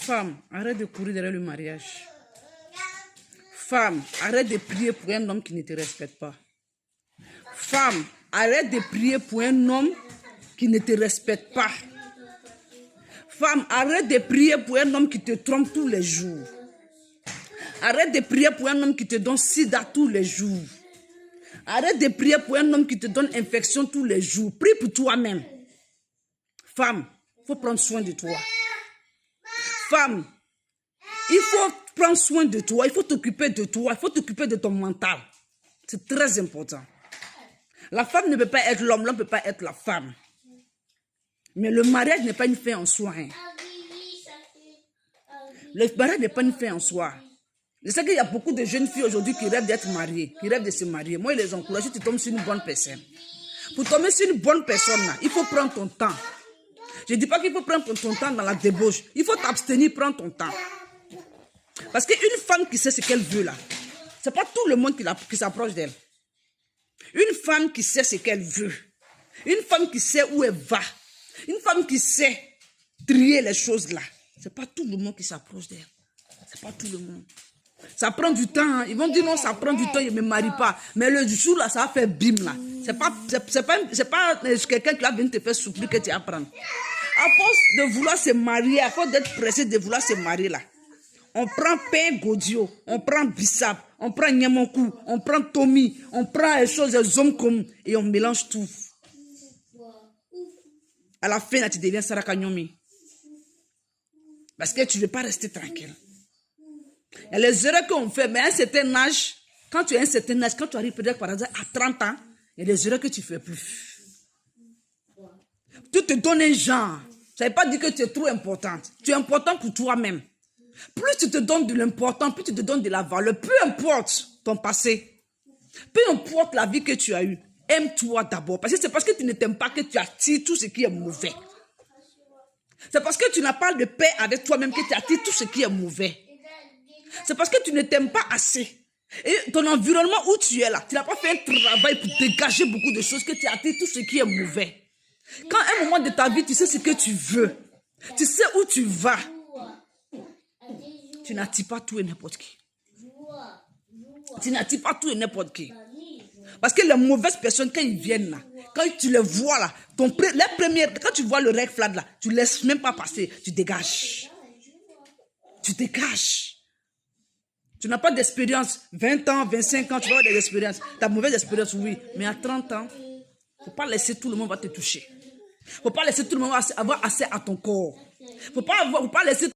Femme, arrête de courir derrière le mariage. Femme, arrête de prier pour un homme qui ne te respecte pas. Femme, arrête de prier pour un homme qui ne te respecte pas. Femme, arrête de prier pour un homme qui te trompe tous les jours. Arrête de prier pour un homme qui te donne sida tous les jours. Arrête de prier pour un homme qui te donne infection tous les jours. Prie pour toi-même. Femme, il faut prendre soin de toi. Femme, il faut prendre soin de toi, il faut t'occuper de toi, il faut t'occuper de ton mental. C'est très important. La femme ne peut pas être l'homme, l'homme ne peut pas être la femme. Mais le mariage n'est pas une fin en soi. Hein. Le mariage n'est pas une fin en soi. Je sais qu'il y a beaucoup de jeunes filles aujourd'hui qui rêvent d'être mariées, qui rêvent de se marier. Moi, je les encourage, si tu tombes sur une bonne personne. Pour tomber sur une bonne personne, là, il faut prendre ton temps. Je ne dis pas qu'il faut prendre ton temps dans la débauche. Il faut t'abstenir, prendre ton temps. Parce qu'une femme qui sait ce qu'elle veut là, ce n'est pas tout le monde qui s'approche d'elle. Une femme qui sait ce qu'elle veut, une femme qui sait où elle va, une femme qui sait trier les choses là, ce n'est pas tout le monde qui s'approche d'elle. Ce n'est pas tout le monde. Ça prend du temps. Hein. Ils vont dire non, ça prend du temps, je ne me marie pas. Mais le jour là, ça va faire bim là. C'est pas quelqu'un qui va venir te faire souffrir que tu vas prendre. À force de vouloir se marier, à force d'être pressé de vouloir se marier là, on prend Père Godio, on prend Bissap, on prend Nyamonkou, on prend Tommy, on prend les choses, les hommes comme et on mélange tout. À la fin, là, tu deviens Saraka Nyomi. Parce que tu ne veux pas rester tranquille. Il y a les erreurs qu'on fait, mais à un certain âge, quand tu as un certain âge, quand tu arrives peut-être par exemple à 30 ans, il y a des erreurs que tu ne fais plus. Tu te donnes un genre. Ça ne veut pas dire que tu es trop importante. Tu es important pour toi-même. Plus tu te donnes de l'importance, plus tu te donnes de la valeur, peu importe ton passé, peu importe la vie que tu as eue, aime-toi d'abord. Parce que c'est parce que tu ne t'aimes pas que tu attires tout ce qui est mauvais. C'est parce que tu n'as pas de paix avec toi-même que tu attires tout ce qui est mauvais. C'est parce que tu ne t'aimes pas assez. Et ton environnement où tu es là, tu n'as pas fait un travail pour dégager beaucoup de choses que tu attires tout ce qui est mauvais. Quand à un moment de ta vie, tu sais ce que tu veux, tu sais où tu vas, tu n'attires pas tout et n'importe qui. Tu n'attires pas tout et n'importe qui. Parce que les mauvaises personnes, quand ils viennent là, quand tu les vois là, quand tu vois le red flag là, tu ne laisses même pas passer, tu dégages. Tu dégages. Tu n'as pas d'expérience, 20 ans, 25 ans, tu vas avoir des expériences. Tu as mauvaise expérience, oui, mais à 30 ans, il ne faut pas laisser tout le monde va te toucher. Il ne faut pas laisser tout le monde avoir accès à ton corps. Il ne faut pas laisser